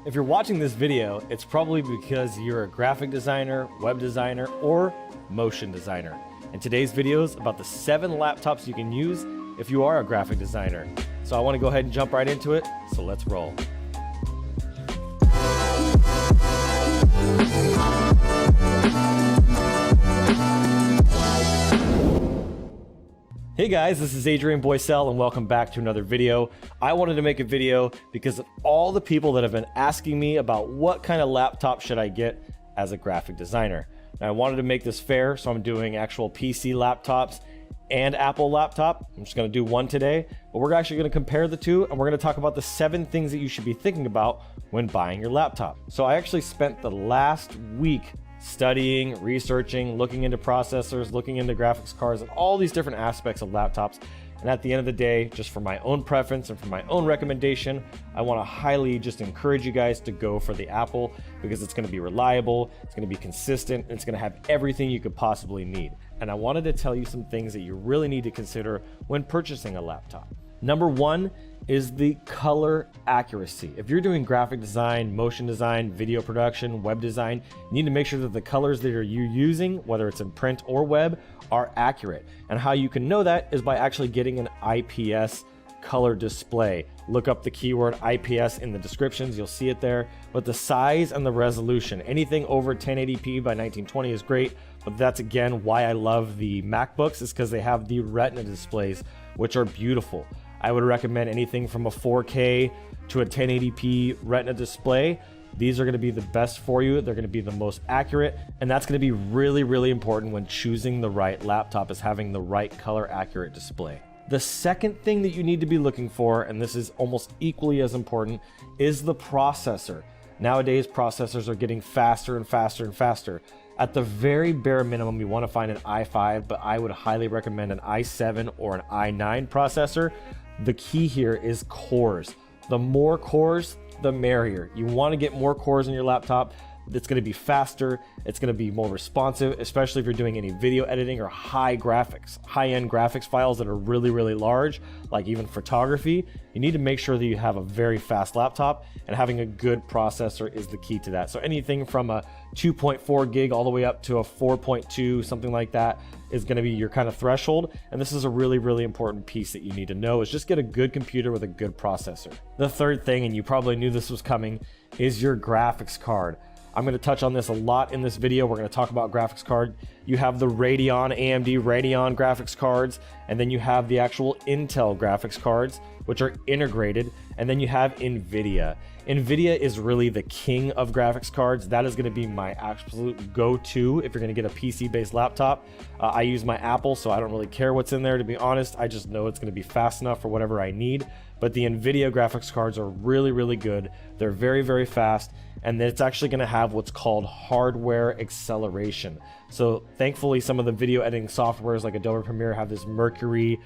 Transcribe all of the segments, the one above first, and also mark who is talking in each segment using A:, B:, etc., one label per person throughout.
A: If you're watching this video, it's probably because you're a graphic designer, web designer, or motion designer. And today's video is about the 7 laptops you can use if you are a graphic designer. So I want to go ahead and jump right into it, so let's roll. Hey guys, this is Adrian Boysel and welcome back to another video. I wanted to make a video because of all the people that have been asking me about what kind of laptop should I get as a graphic designer. Now I wanted to make this fair, so I'm doing actual PC laptops and Apple laptop. I'm just gonna do one today, but we're actually gonna compare the two and we're gonna talk about the 7 things that you should be thinking about when buying your laptop. So I actually spent the last week studying, researching, looking into processors, looking into graphics cards, and all these different aspects of laptops. And at the end of the day, just for my own preference and for my own recommendation, I want to highly just encourage you guys to go for the Apple because it's going to be reliable, it's going to be consistent, and it's going to have everything you could possibly need. And I wanted to tell you some things that you really need to consider when purchasing a laptop. Number 1 is the color accuracy. If you're doing graphic design, motion design, video production, web design, you need to make sure that the colors that you're using, whether it's in print or web, are accurate. And how you can know that is by actually getting an IPS color display. Look up the keyword IPS in the descriptions, you'll see it there. But the size and the resolution, anything over 1080p by 1920 is great, but that's again why I love the MacBooks, is because they have the Retina displays, which are beautiful. I would recommend anything from a 4K to a 1080p Retina display. These are going to be the best for you. They're going to be the most accurate, and that's going to be really, really important when choosing the right laptop, is having the right color accurate display. The second thing that you need to be looking for, and this is almost equally as important, is the processor. Nowadays, processors are getting faster and faster and faster. At the very bare minimum, you want to find an i5, but I would highly recommend an i7 or an i9 processor. The key here is cores. The more cores, the merrier. You want to get more cores in your laptop. It's going to be faster, it's going to be more responsive, especially if you're doing any video editing or high-end graphics files that are really, really large, like even photography. You need to make sure that you have a very fast laptop, and having a good processor is the key to that. So anything from a 2.4 gig all the way up to a 4.2, something like that, is going to be your kind of threshold. And this is a really, really important piece that you need to know, is just get a good computer with a good processor. The third thing, and you probably knew this was coming, is your graphics card. I'm going to touch on this a lot in this video. We're going to talk about graphics card. You have the AMD Radeon graphics cards, and then you have the actual Intel graphics cards, which are integrated, and then you have NVIDIA. NVIDIA is really the king of graphics cards. That is going to be my absolute go-to if you're going to get a PC-based laptop. I use my Apple, so I don't really care what's in there, to be honest. I just know it's going to be fast enough for whatever I need. But the NVIDIA graphics cards are really, really good. They're very, very fast, and it's actually going to have what's called hardware acceleration. So thankfully, some of the video editing softwares like Adobe Premiere have this Mercury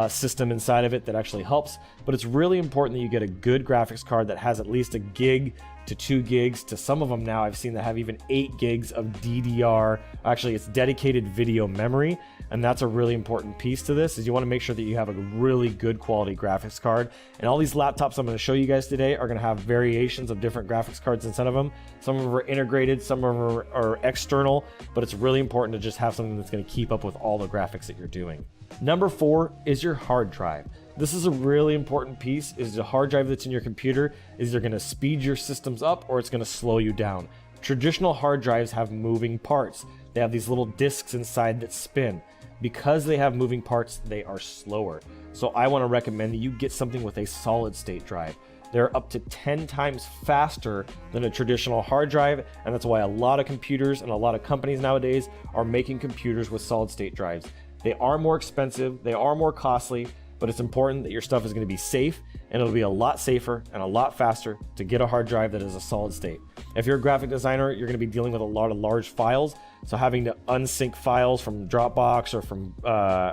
A: system inside of it that actually helps. But it's really important that you get a good graphics card that has at least 1 gig to 2 gigs to some of them now I've seen that have even 8 gigs of DDR. Actually, it's dedicated video memory, and that's a really important piece to this, is you want to make sure that you have a really good quality graphics card. And all these laptops I'm going to show you guys today are going to have variations of different graphics cards inside of them. Some of them are integrated, some of them are external, but it's really important to just have something that's going to keep up with all the graphics that you're doing. Number 4 is your hard drive. This is a really important piece, is the hard drive that's in your computer is either going to speed your systems up or it's going to slow you down. Traditional hard drives have moving parts. They have these little discs inside that spin. Because they have moving parts, they are slower. So I want to recommend that you get something with a solid state drive. They're up to 10 times faster than a traditional hard drive, and that's why a lot of computers and a lot of companies nowadays are making computers with solid state drives. They are more expensive, they are more costly, but it's important that your stuff is going to be safe, and it'll be a lot safer and a lot faster to get a hard drive that is a solid state. If you're a graphic designer, you're going to be dealing with a lot of large files, so having to unsync files from Dropbox or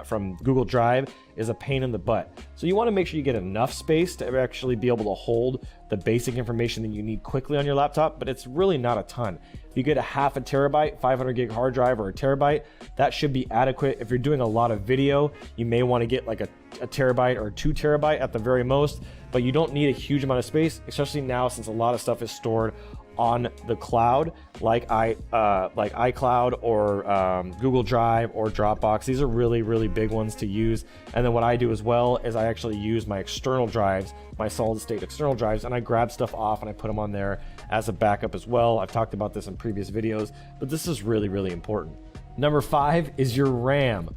A: from Google Drive is a pain in the butt. So you want to make sure you get enough space to actually be able to hold the basic information that you need quickly on your laptop, but it's really not a ton. If you get a 0.5 terabyte, 500 gig hard drive, or a terabyte, that should be adequate. If you're doing a lot of video, you may want to get like a terabyte or 2 terabyte at the very most. but you don't need a huge amount of space, especially now since a lot of stuff is stored on the cloud, like iCloud or Google Drive or Dropbox. These are really, really big ones to use. And then what I do as well is I actually use my external drives, my solid state external drives, and I grab stuff off and I put them on there as a backup as well. I've talked about this in previous videos, but this is really, really important. Number 5 is your RAM.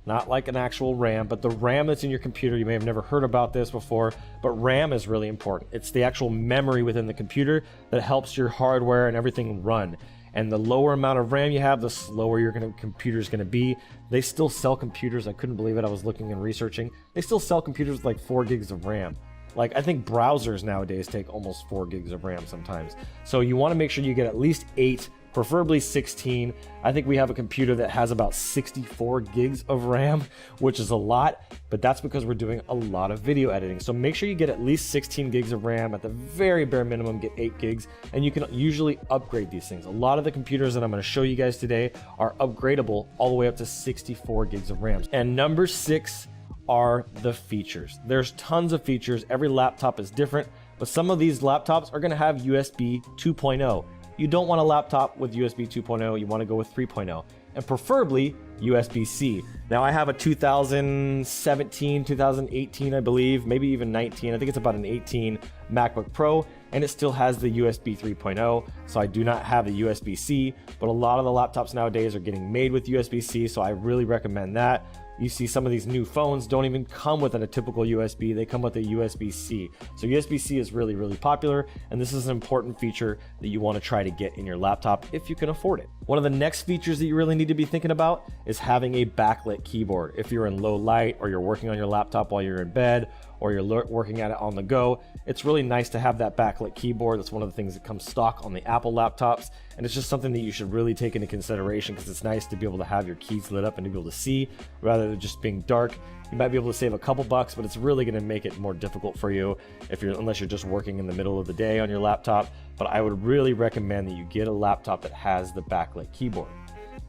A: Not like an actual RAM, but the RAM that's in your computer. You may have never heard about this before, but RAM is really important. It's the actual memory within the computer that helps your hardware and everything run. And the lower amount of RAM you have, the slower your computer is going to be. They still sell computers. I couldn't believe it. I was looking and researching. They still sell computers with like 4 gigs of RAM. Like, I think browsers nowadays take almost 4 gigs of RAM sometimes. So you want to make sure you get at least 8, preferably 16. I think we have a computer that has about 64 gigs of RAM, which is a lot, but that's because we're doing a lot of video editing. So make sure you get at least 16 gigs of RAM. At the very bare minimum, get 8 gigs, and you can usually upgrade these things. A lot of the computers that I'm going to show you guys today are upgradable all the way up to 64 gigs of RAM. And number 6 are the features. There's tons of features. Every laptop is different, but some of these laptops are going to have USB 2.0. You don't want a laptop with USB 2.0, you want to go with 3.0, and preferably USB-C. Now I have a 2017, 2018, I believe, maybe even 19, I think it's about an 18 MacBook Pro, and it still has the USB 3.0, so I do not have the USB-C, but a lot of the laptops nowadays are getting made with USB-C, so I really recommend that. You see some of these new phones don't even come with a typical USB, they come with a USB-C. So USB-C is really, really popular, and this is an important feature that you want to try to get in your laptop if you can afford it. One of the next features that you really need to be thinking about is having a backlit keyboard. If you're in low light, or you're working on your laptop while you're in bed, or you're working at it on the go, it's really nice to have that backlit keyboard. That's one of the things that comes stock on the Apple laptops, and it's just something that you should really take into consideration, because it's nice to be able to have your keys lit up and to be able to see rather than just being dark. You might be able to save a couple bucks, but it's really going to make it more difficult for you unless you're just working in the middle of the day on your laptop. But I would really recommend that you get a laptop that has the backlit keyboard.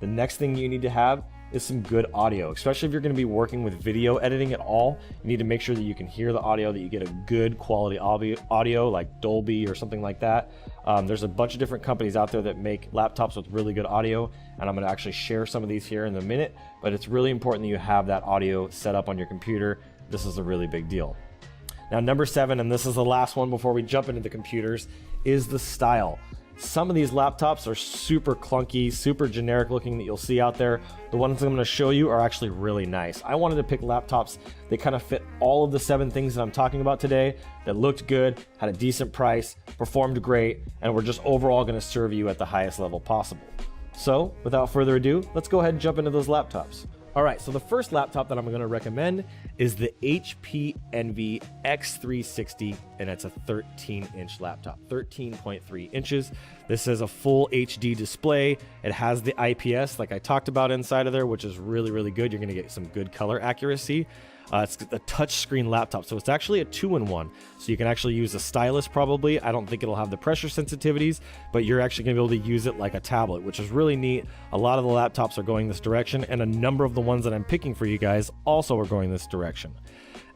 A: The next thing you need to have is some good audio, especially if you're going to be working with video editing at all. You need to make sure that you can hear the audio, that you get a good quality audio like Dolby or something like that. There's a bunch of different companies out there that make laptops with really good audio, and I'm going to actually share some of these here in a minute, but it's really important that you have that audio set up on your computer. This is a really big deal. Now, number 7, and this is the last one before we jump into the computers, is the style. Some of these laptops are super clunky, super generic looking that you'll see out there. The ones I'm going to show you are actually really nice. I wanted to pick laptops that kind of fit all of the 7 things that I'm talking about today, that looked good, had a decent price, performed great, and were just overall going to serve you at the highest level possible. So without further ado, let's go ahead and jump into those laptops. All right, so the first laptop that I'm going to recommend is the HP Envy X360, and it's a 13-inch laptop, 13.3 inches. This is a full HD display. It has the IPS, like I talked about inside of there, which is really, really good. You're going to get some good color accuracy. It's a touchscreen laptop, so it's actually a 2-in-1. So you can actually use a stylus probably. I don't think it'll have the pressure sensitivities, but you're actually going to be able to use it like a tablet, which is really neat. A lot of the laptops are going this direction, and a number of the ones that I'm picking for you guys also are going this direction.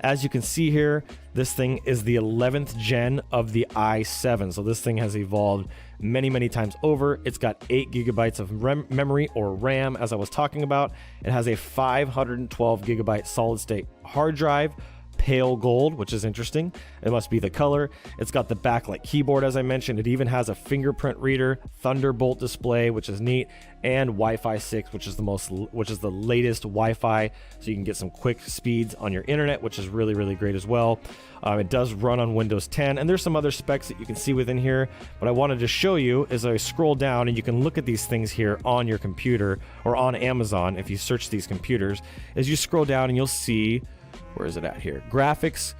A: As you can see here, this thing is the 11th gen of the i7. So this thing has evolved many, many times over. It's got 8 gigabytes of memory, or RAM, as I was talking about. It has a 512 gigabyte solid state hard drive, pale gold, which is interesting. It must be the color. It's got the backlit keyboard, as I mentioned. It even has a fingerprint reader, Thunderbolt display, which is neat, and Wi-Fi 6, which is the latest Wi-Fi, so you can get some quick speeds on your internet, which is really, really great as well. It does run on Windows 10, and there's some other specs that you can see within here. What I wanted to show you is I scroll down, and you can look at these things here on your computer or on Amazon. If you search these computers, as you scroll down, and you'll see, where is it at here? Graphics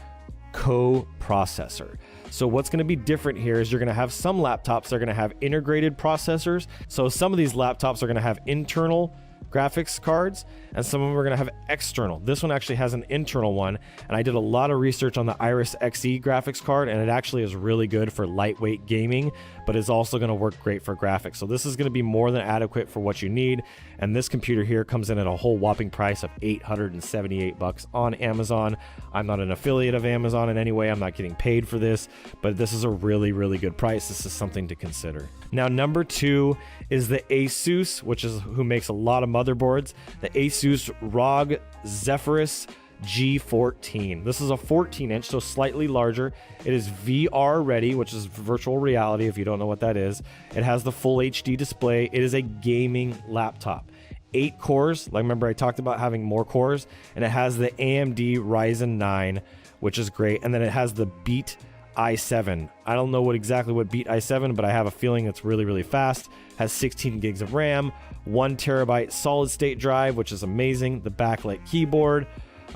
A: co-processor. So what's going to be different here is you're going to have some laptops that are going to have integrated processors. So some of these laptops are going to have internal graphics cards, and some of them are going to have external. This one actually has an internal one, and I did a lot of research on the Iris Xe graphics card, and it actually is really good for lightweight gaming, but is also going to work great for graphics. So this is going to be more than adequate for what you need, and this computer here comes in at a whole whopping price of $878 on Amazon. I'm not an affiliate of Amazon in any way. I'm not getting paid for this, but this is a really, really good price. This is something to consider. Now, number 2 is the ASUS, which is who makes a lot of motherboards, the ASUS ROG Zephyrus G14. This is a 14-inch, so slightly larger. It is VR ready, which is virtual reality if you don't know what that is. It has the full HD display. It is a gaming laptop. 8 cores, like remember I talked about having more cores, and it has the AMD Ryzen 9, which is great, and then it has the Beat i7. I don't know exactly what Beat i7, but I have a feeling it's really, really fast. Has 16 gigs of RAM, 1 terabyte solid state drive, which is amazing. The backlit keyboard,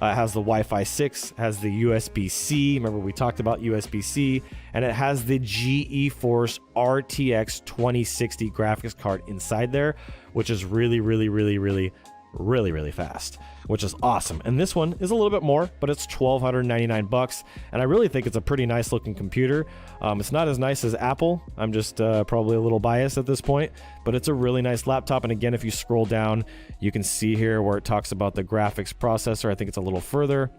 A: has the Wi-Fi 6, has the USB-C. Remember we talked about USB-C, and it has the GeForce RTX 2060 graphics card inside there, which is really, really, really, really, really, really fast, which is awesome. And this one is a little bit more, but it's $1,299, and I really think it's a pretty nice looking computer. It's not as nice as Apple. I'm just probably a little biased at this point, but it's a really nice laptop. And again, if you scroll down, you can see here where it talks about the graphics processor. I think it's a little further.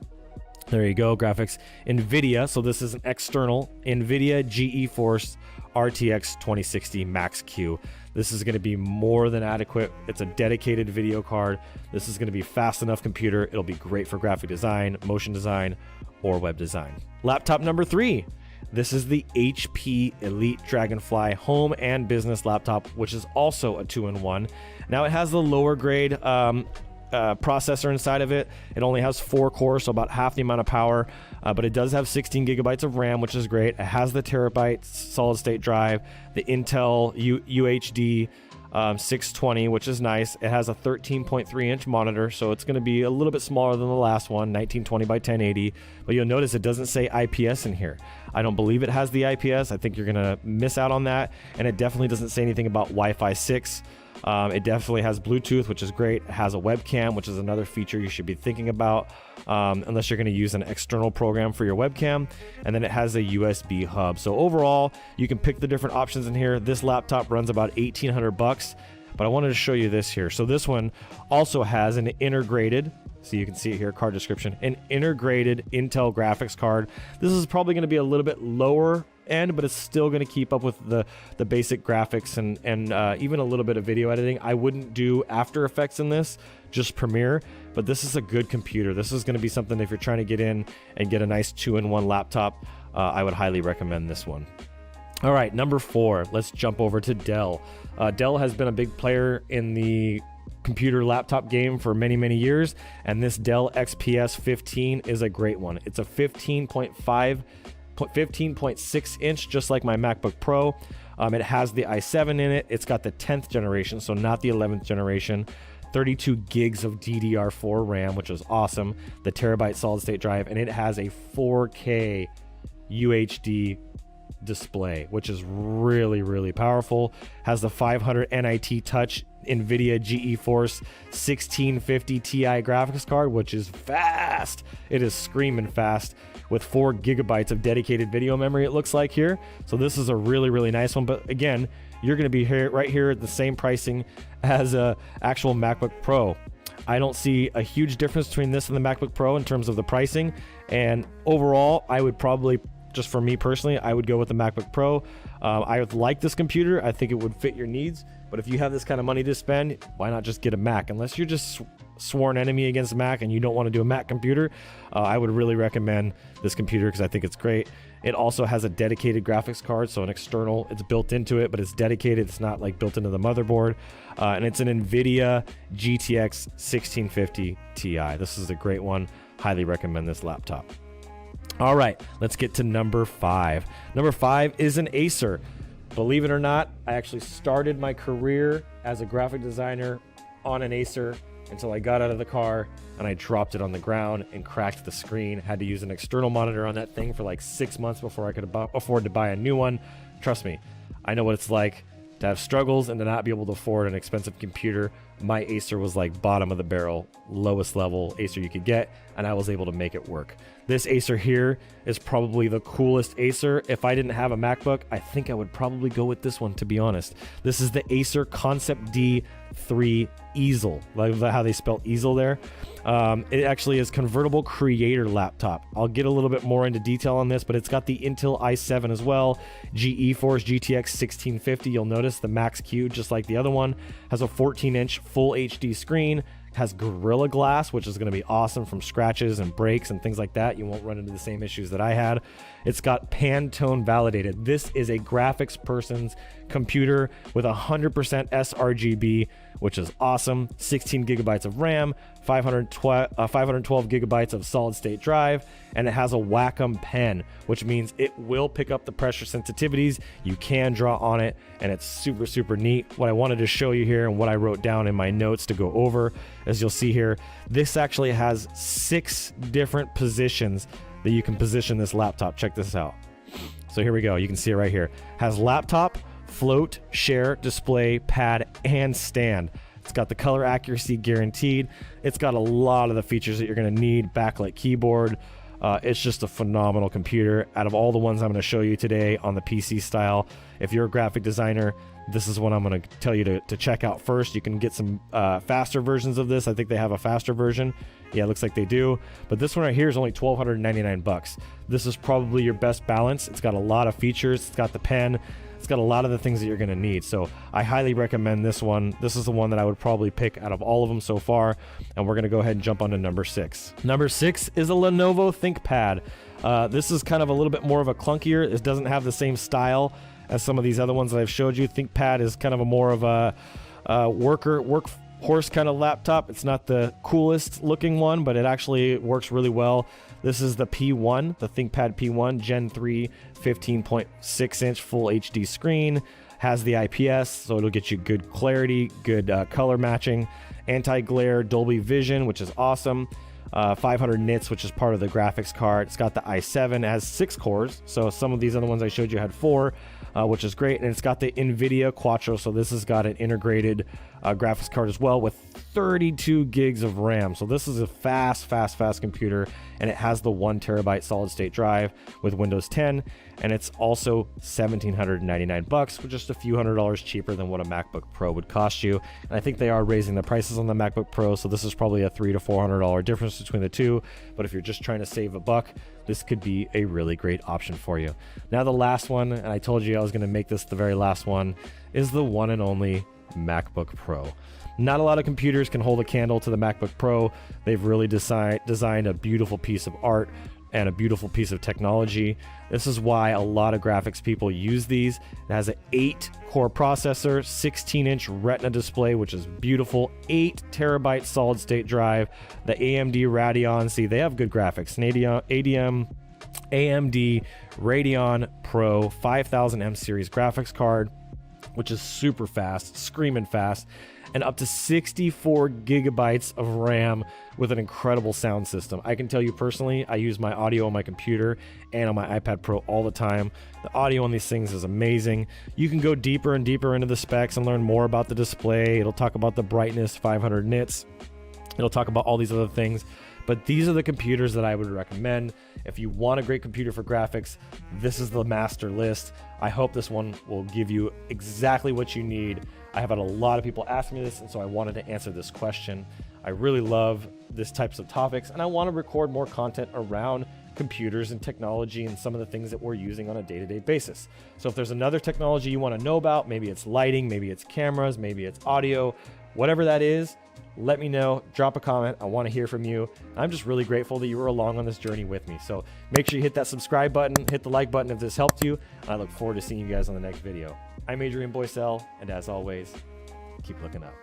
A: There you go, graphics. NVIDIA, so this is an external NVIDIA GeForce RTX 2060 Max-Q. This is going to be more than adequate. It's a dedicated video card. This is going to be fast enough computer. It'll be great for graphic design, motion design, or web design. Laptop number 3. This is the HP Elite Dragonfly home and business laptop, which is also a 2-in-1. Now it has the lower grade processor inside of it. It only has 4 cores, so about half the amount of power, but it does have 16 gigabytes of RAM, which is great. It has the terabyte solid state drive, the Intel UHD 620, which is nice. It has a 13.3 inch monitor, so it's going to be a little bit smaller than the last one, 1920 by 1080, but you'll notice it doesn't say IPS in here. I don't believe it has the IPS. I think you're going to miss out on that, and it definitely doesn't say anything about Wi-Fi 6. It definitely has Bluetooth, which is great. It has a webcam, which is another feature you should be thinking about, unless you're going to use an external program for your webcam. And then it has a USB hub. So overall, you can pick the different options in here. This laptop runs about $1,800, but I wanted to show you this here. So this one also has an integrated, so you can see it here, card description, an integrated Intel graphics card. This is probably going to be a little bit lower end, but it's still going to keep up with the basic graphics and even a little bit of video editing. I wouldn't do After Effects in this, just Premiere, but this is a good computer. This is going to be something if you're trying to get in and get a nice 2-in-1 laptop, I would highly recommend this one. All right, number 4, let's jump over to Dell. Dell has been a big player in the computer laptop game for many, many years, and this Dell XPS 15 is a great one. It's a 15.6 inch, just like my MacBook Pro. It has the i7 in it. It's got the 10th generation, so not the 11th generation. 32 gigs of DDR4 RAM, which is awesome. The terabyte solid state drive, and it has a 4K UHD display, which is really, really powerful. Has the 500 NIT Touch NVIDIA GeForce 1650 Ti graphics card, which is fast. It is screaming fast, with 4 gigabytes of dedicated video memory, it looks like here. So this is a really, really nice one. But again, you're going to be here right here at the same pricing as a actual MacBook Pro. I don't see a huge difference between this and the MacBook Pro in terms of the pricing. And overall, I would probably, just for me personally, I would go with the MacBook Pro. I would like this computer. I think it would fit your needs. But if you have this kind of money to spend, why not just get a Mac? Unless you're just sworn enemy against Mac and you don't want to do a Mac computer, I would really recommend this computer because I think it's great. It also has a dedicated graphics card, so an external, it's built into it, but it's dedicated. It's not like built into the motherboard. And it's an NVIDIA GTX 1650 Ti. This is a great one. Highly recommend this laptop. All right, let's get to number 5. Number 5 is an ACER. Believe it or not, I actually started my career as a graphic designer on an ACER until I got out of the car and I dropped it on the ground and cracked the screen. Had to use an external monitor on that thing for like 6 months before I could afford to buy a new one. Trust me, I know what it's like. To have struggles and to not be able to afford an expensive computer, my Acer was like bottom of the barrel, lowest level Acer you could get, and I was able to make it work. This Acer here is probably the coolest Acer. If I didn't have a MacBook, I think I would probably go with this one, to be honest. This is the Acer Concept D3 Ezel. Like how they spell Ezel there. It actually is convertible creator laptop. I'll get a little bit more into detail on this, but it's got the Intel i7 as well, GeForce GTX 1650. You'll notice the Max Q, just like the other one, has a 14-inch full HD screen, has Gorilla Glass, which is going to be awesome from scratches and breaks and things like that. You won't run into the same issues that I had. It's got Pantone validated. This is a graphics person's computer with 100% sRGB, which is awesome. 16 gigabytes of RAM, 512 gigabytes of solid state drive, and it has a Wacom pen, which means it will pick up the pressure sensitivities. You can draw on it, and it's super, super neat. What I wanted to show you here and what I wrote down in my notes to go over, as you'll see here, this actually has 6 different positions that you can position this laptop. Check this out. So here we go. You can see it right here. Has laptop, float, share, display, pad, and stand. It's got the color accuracy guaranteed. It's got a lot of the features that you're going to need. Backlight keyboard. It's just a phenomenal computer. Out of all the ones I'm going to show you today on the PC style, if you're a graphic designer, this is what I'm going to tell you to check out first. You can get some faster versions of this. I think they have a faster version. Yeah, it looks like they do. But this one right here is only $1,299. This is probably your best balance. It's got a lot of features. It's got the pen. It's got a lot of the things that you're going to need. So I highly recommend this one. This is the one that I would probably pick out of all of them so far. And we're going to go ahead and jump on to number 6. Number 6 is a Lenovo ThinkPad. This is kind of a little bit more of a clunkier. It doesn't have the same style as some of these other ones that I've showed you. ThinkPad is kind of a more of a workhorse kind of laptop. It's not the coolest looking one, but it actually works really well. This is the P1, the ThinkPad P1 Gen 3 15.6 inch full HD screen. Has the IPS, so it'll get you good clarity, good color matching, anti-glare, Dolby Vision, which is awesome. 500 nits, which is part of the graphics card. It's got the i7, it has 6 cores. So some of these other ones I showed you had 4, which is great. And it's got the NVIDIA Quattro. So this has got an integrated graphics card as well with 32 gigs of RAM. So this is a fast computer, and it has the 1 terabyte solid state drive with Windows 10. And it's also $1,799, which is just a few $100 cheaper than what a MacBook Pro would cost you. And I think they are raising the prices on the MacBook Pro, so this is probably a $300 to $400 difference between the two. But if you're just trying to save a buck, this could be a really great option for you. Now the last one, and I told you I was going to make this the very last one, is the one and only MacBook Pro. Not a lot of computers can hold a candle to the MacBook Pro. They've really designed a beautiful piece of art and a beautiful piece of technology. This is why a lot of graphics people use these. It has an 8-core processor, 16-inch Retina display, which is beautiful, 8 terabyte solid state drive, the AMD Radeon. See, they have good graphics. AMD Radeon Pro 5000M series graphics card, which is super fast, screaming fast, and up to 64 gigabytes of RAM with an incredible sound system. I can tell you personally, I use my audio on my computer and on my iPad Pro all the time. The audio on these things is amazing. You can go deeper and deeper into the specs and learn more about the display. It'll talk about the brightness, 500 nits. It'll talk about all these other things. But these are the computers that I would recommend. If you want a great computer for graphics, this is the master list. I hope this one will give you exactly what you need. I have had a lot of people ask me this, and so I wanted to answer this question. I really love these types of topics, and I want to record more content around computers and technology and some of the things that we're using on a day-to-day basis. So if there's another technology you want to know about, maybe it's lighting, maybe it's cameras, maybe it's audio, whatever that is, let me know, drop a comment. I want to hear from you. I'm just really grateful that you were along on this journey with me. So make sure you hit that subscribe button, hit the like button if this helped you. And I look forward to seeing you guys on the next video. I'm Adrian Boysel, and as always, keep looking up.